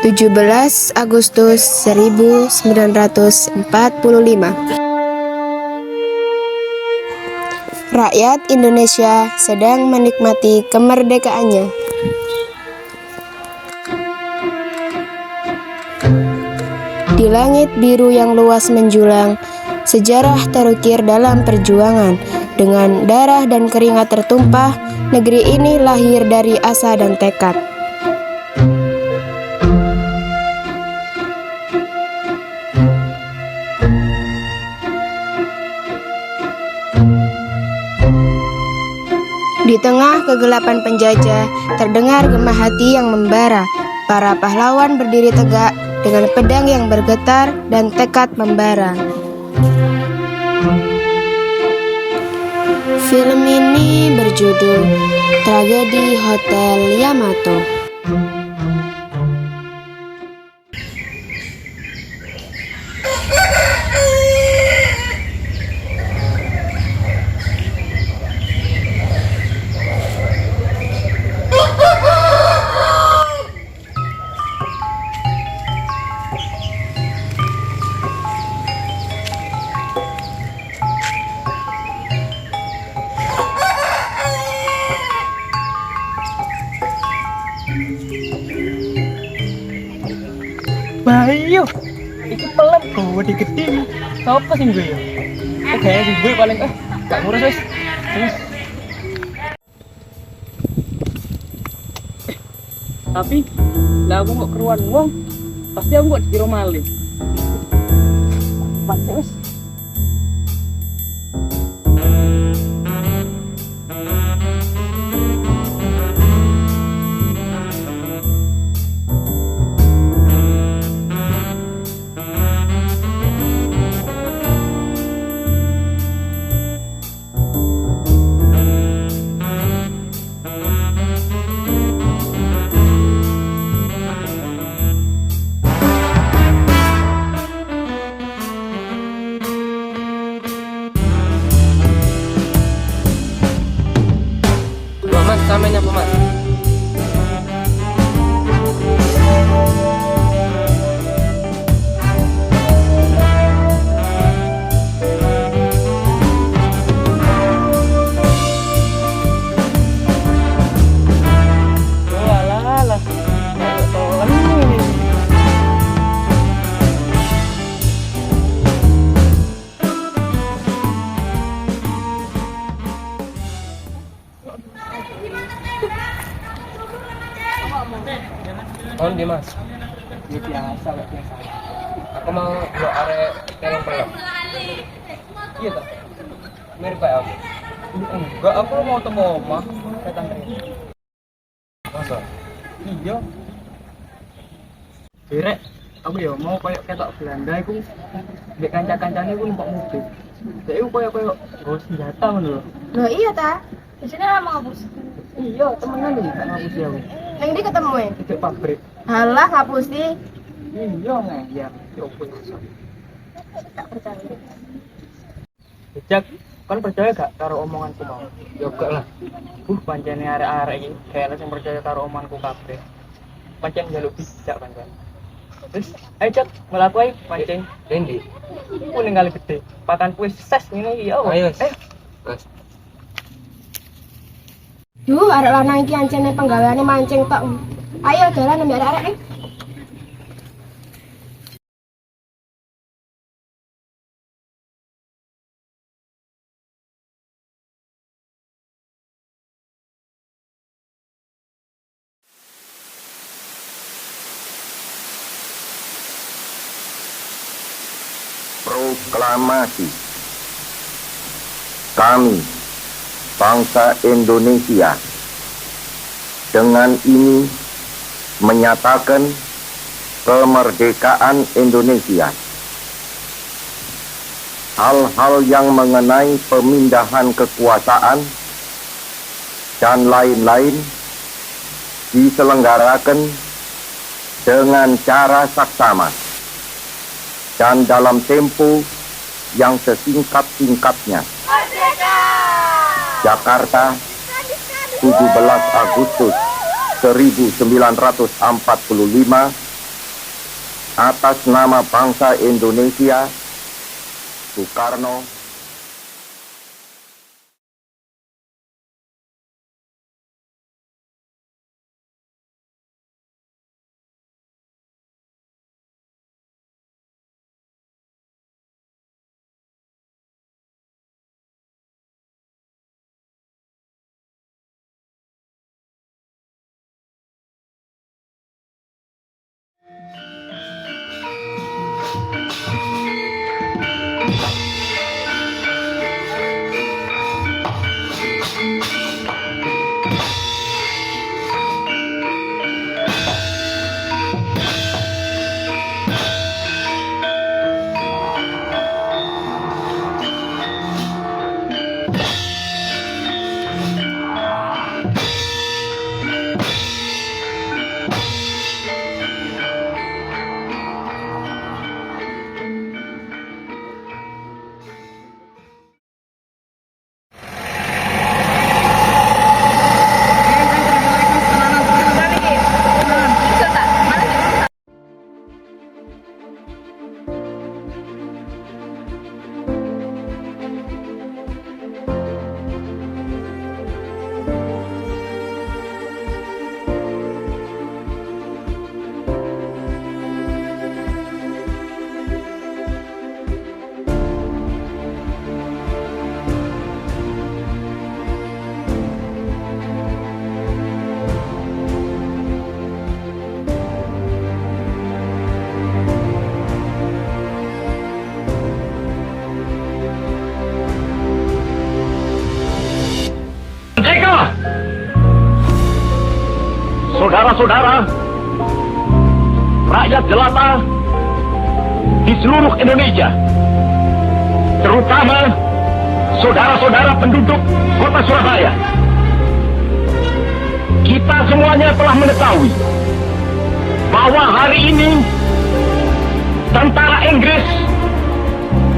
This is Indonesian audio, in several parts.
17 Agustus 1945. Rakyat Indonesia sedang menikmati kemerdekaannya. Di langit biru yang luas menjulang, sejarah terukir dalam perjuangan. Dengan darah dan keringat tertumpah, negeri ini lahir dari asa dan tekad. Di tengah kegelapan penjajah, terdengar gema hati yang membara. Para pahlawan berdiri tegak dengan pedang yang bergetar dan tekad membara. Film ini berjudul Tragedi Hotel Yamato. Bayo, itu pelem gue digede nih. Siapa sih gue ya? Oke, gue paling gak ngurus guys. Tapi, lah aku nggak keruan ngomong, pasti aku nggak dikira maling. Pasti guys. Mas, samanya apa mas? Alah, tolong ini. Oh dia mas, ini biasa gak biasa. Aku mau dua arek telong pelem. Iya tak? Mirip kayak aku. Enggak, aku mau temu omah datang ini. Masa? Iya. Direk, aku ya mau kayak ketok Belanda iku. Dek kanca-kancane iku numpak mobil. Dek iku kayak nggawa senjata ngono lho. Loh iya ta? Di sini lama ngapus. Iya, temenan iki tak ngapus ya. Neng di ketemu ya? Di pabrik. Halah ngapus sih. Iya ngeyar, coba iso. Tak percaya. Jejak, kan percaya gak karo omonganku mau? Ya gak lah. Pancene arek-arek iki kayak sing percaya karo omonganku kabeh. Pancen njaluk bijak pancen. Terus, ayo Cak, melaku ae pancen. Endi? Kuning kali gede. Pakan kuwi ses ngene iki. Ayo. Mas. Duh, arek lanang iki ancene penggaweane mancing tok. Ayo jalan ambek arek-arek. Proklamasi. Kami, bangsa Indonesia, dengan ini menyatakan kemerdekaan Indonesia. Hal-hal yang mengenai pemindahan kekuasaan dan lain-lain diselenggarakan dengan cara saksama dan dalam tempo yang sesingkat-singkatnya. Jakarta, 17 Agustus 1945, atas nama bangsa Indonesia, Soekarno. Saudara-saudara, rakyat jelata di seluruh Indonesia, terutama saudara-saudara penduduk kota Surabaya, kita semuanya telah mengetahui bahwa hari ini tentara Inggris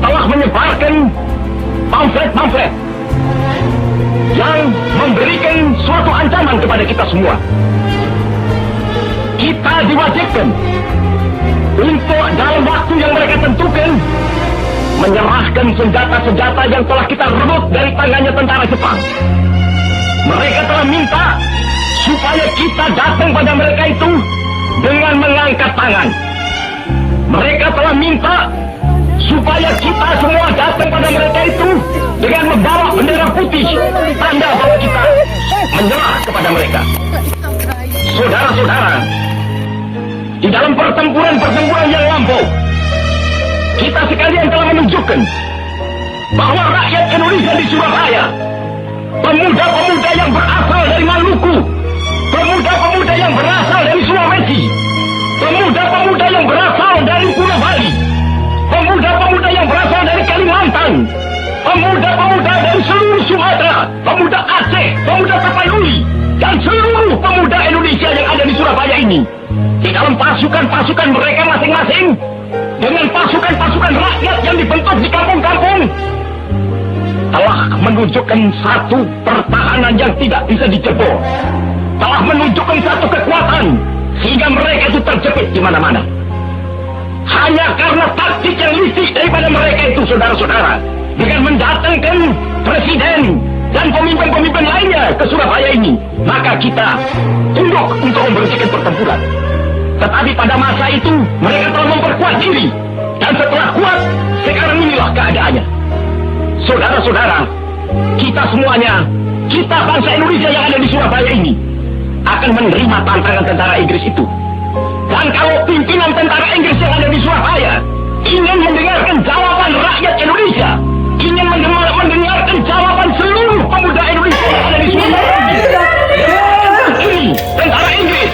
telah menyebarkan pamflet-pamflet yang memberikan suatu ancaman kepada kita semua. Kita diwajibkan untuk dalam waktu yang mereka tentukan menyerahkan senjata-senjata yang telah kita rebut dari tangannya tentara Jepang. Mereka telah minta supaya kita datang pada mereka itu dengan mengangkat tangan. Mereka telah minta supaya kita semua datang pada mereka itu dengan membawa bendera putih, tanda bahwa kita menyerah kepada mereka. Saudara-saudara, di dalam pertempuran-pertempuran yang lampau, kita sekalian telah menunjukkan bahwa rakyat Indonesia di Surabaya, pemuda-pemuda yang berasal dari Maluku, pemuda-pemuda yang berasal dari Sulawesi, pemuda-pemuda yang berasal dari Pulau Bali, pemuda-pemuda yang berasal dari Kalimantan, pemuda-pemuda dari seluruh Sumatera, pemuda Aceh, pemuda Tapanuli, dan seluruh pemuda Indonesia yang ada di Surabaya ini, di dalam pasukan-pasukan mereka masing-masing, dengan pasukan-pasukan rakyat yang dibentuk di kampung-kampung, telah menunjukkan satu pertahanan yang tidak bisa dijebol, telah menunjukkan satu kekuatan sehingga mereka itu terjepit di mana-mana. Hanya karena taktik yang licik daripada mereka itu, saudara-saudara, dengan mendatangkan presiden dan pemimpin-pemimpin lainnya ke Surabaya ini, maka kita tunduk untuk memberhentikan pertempuran. Tetapi pada masa itu mereka telah memperkuat diri, dan setelah kuat, sekarang inilah keadaannya. Saudara-saudara, kita semuanya, kita bangsa Indonesia yang ada di Surabaya ini, akan menerima tantangan tentara Inggris itu. Dan kalau pimpinan tentara Inggris yang ada di Surabaya ingin mendengarkan jawaban rakyat Indonesia, ingin mendengarkan jawaban seluruh pemuda Indonesia yang ada di Surabaya ini, tentara Inggris,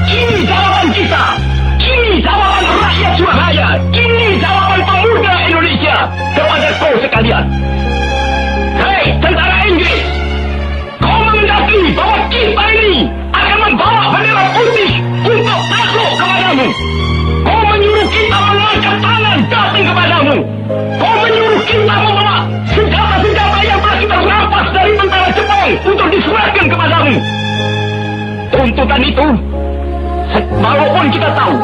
ini jawaban kita, ini jawaban rakyat Surabaya, ini jawaban pemuda Indonesia kepada kau sekalian. Hei tentara Inggris, kau menghendaki bahwa kita ini akan membawa bendera putih untuk takluk kepadamu. Kau menyuruh kita mengangkat tangan datang kepadamu. Kau menyuruh kita membawa senjata-senjata yang telah kita rampas dari tentara Jepang untuk diserahkan kepadamu. Tuntutan itu, walaupun kita tahu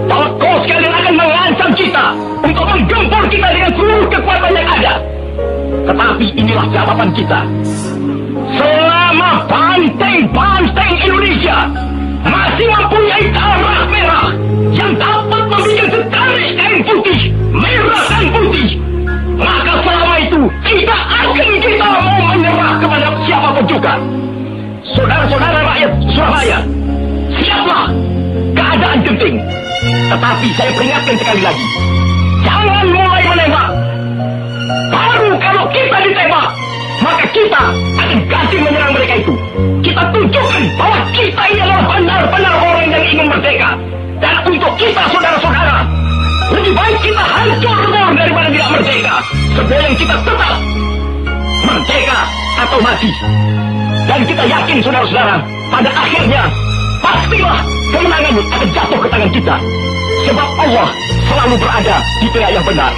bahwa kau sekalian akan mengancam kita untuk menggempur kita dengan seluruh kekuatan yang ada. Tetapi inilah jawaban kita. Selama banteng-banteng Indonesia masih mempunyai darah merah yang dapat membuat setarik kain putih, merah dan putih, maka selama itu tidak akan kita mau menyerah kepada siapapun juga. Saudara-saudara rakyat Surabaya, siaplah, keadaan genting. Tetapi saya peringatkan sekali lagi, jangan mulai menembak. Baru kalau kita ditembak, maka kita akan ganti menyerang mereka itu. Kita tunjukkan bahwa kita ini adalah benar-benar orang yang ingin merdeka. Dan untuk kita saudara-saudara, lebih baik kita hancur daripada tidak merdeka. Sebelum kita tetap merdeka atau mati. Dan kita yakin saudara-saudara, pada akhirnya pastilah kemenangan akan jatuh ke tangan kita. Sebab Allah selalu berada di pihak yang benar.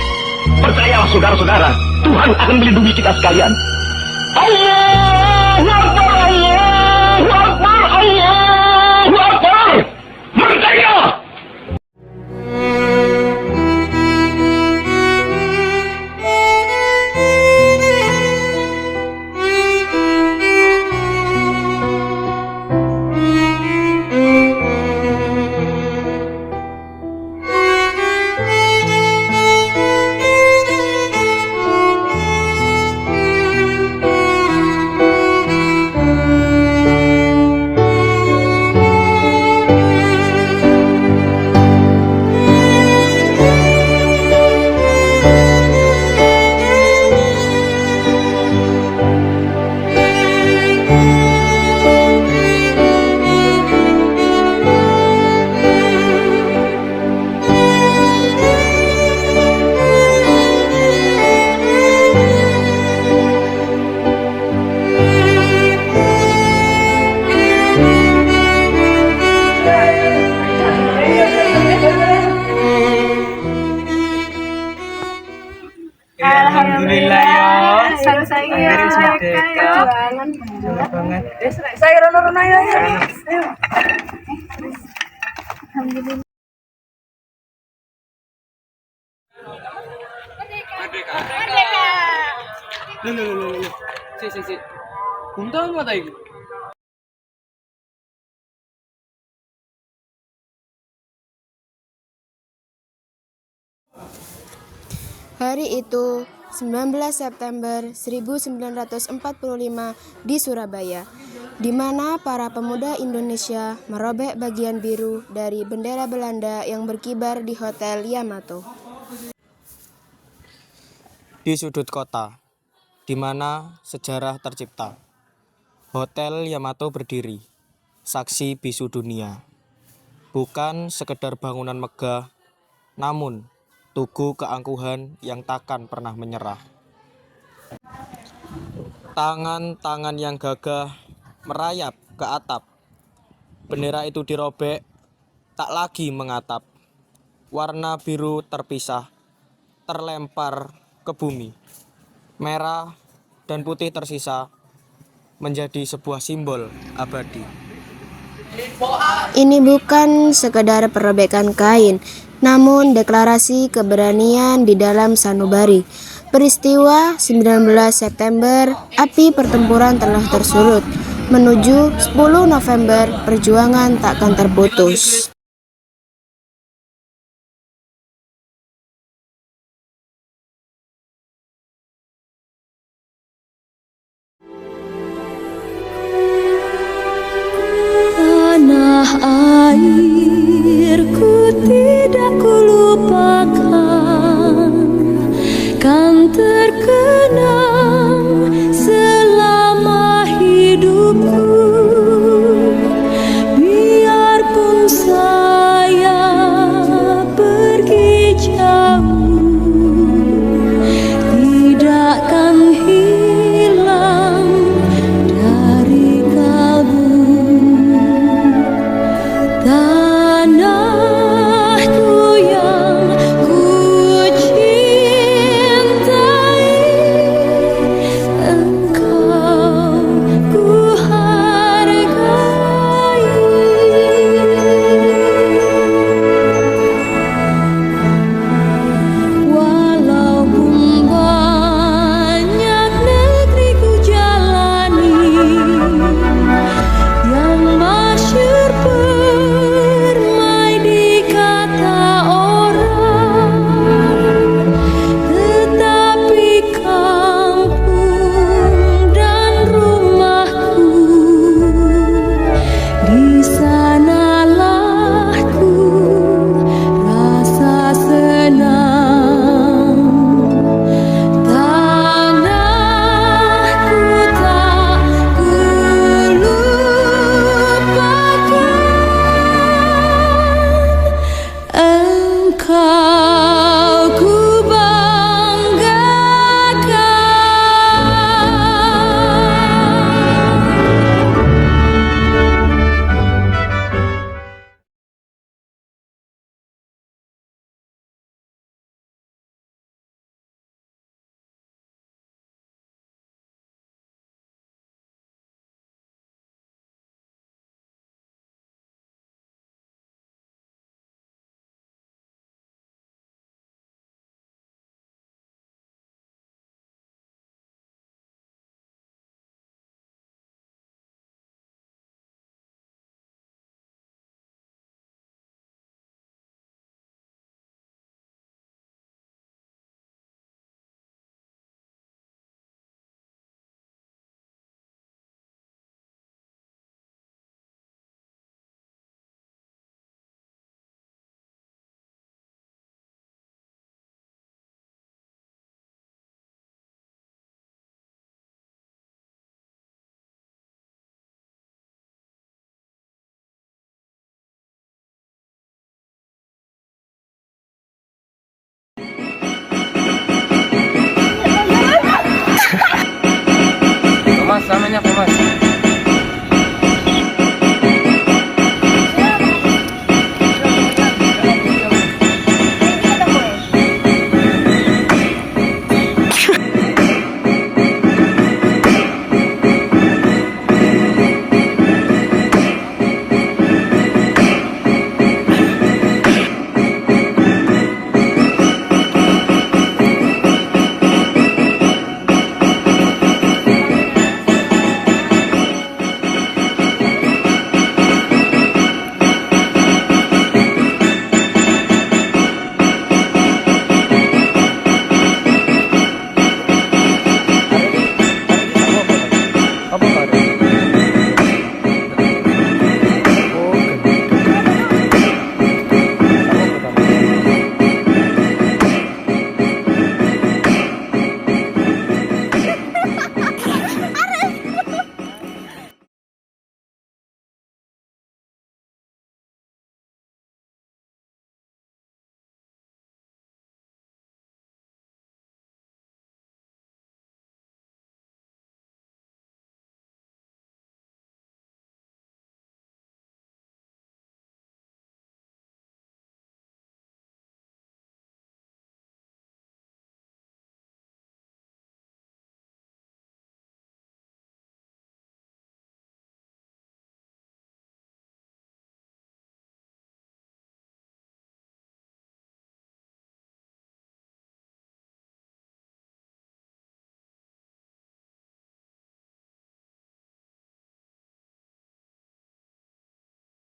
Percayalah saudara-saudara, Tuhan akan melindungi kita sekalian. Allahu Akbar, Allahu Akbar, Allahu Akbar. Merdeka! Alhamdulillah ya. Saya merdeka. Banget. saya rono-rono ya. Alhamdulillah. Loh. Si. Untung apa tadi? Hari itu 19 September 1945 di Surabaya, di mana para pemuda Indonesia merobek bagian biru dari bendera Belanda yang berkibar di Hotel Yamato. Di sudut kota, di mana sejarah tercipta, Hotel Yamato berdiri, saksi bisu dunia. Bukan sekedar bangunan megah, namun tugu keangkuhan yang takkan pernah menyerah. Tangan-tangan yang gagah merayap ke atap. Bendera itu dirobek, tak lagi mengatap. Warna biru terpisah, terlempar ke bumi. Merah dan putih tersisa, menjadi sebuah simbol abadi. Ini bukan sekedar perobekan kain, namun deklarasi keberanian di dalam sanubari. Peristiwa 19 September, api pertempuran telah tersulut. Menuju 10 November, perjuangan takkan terputus. Tanah airku tidak kulupakan, kan terkenang selama hidupku, biarpun namanya apa mas?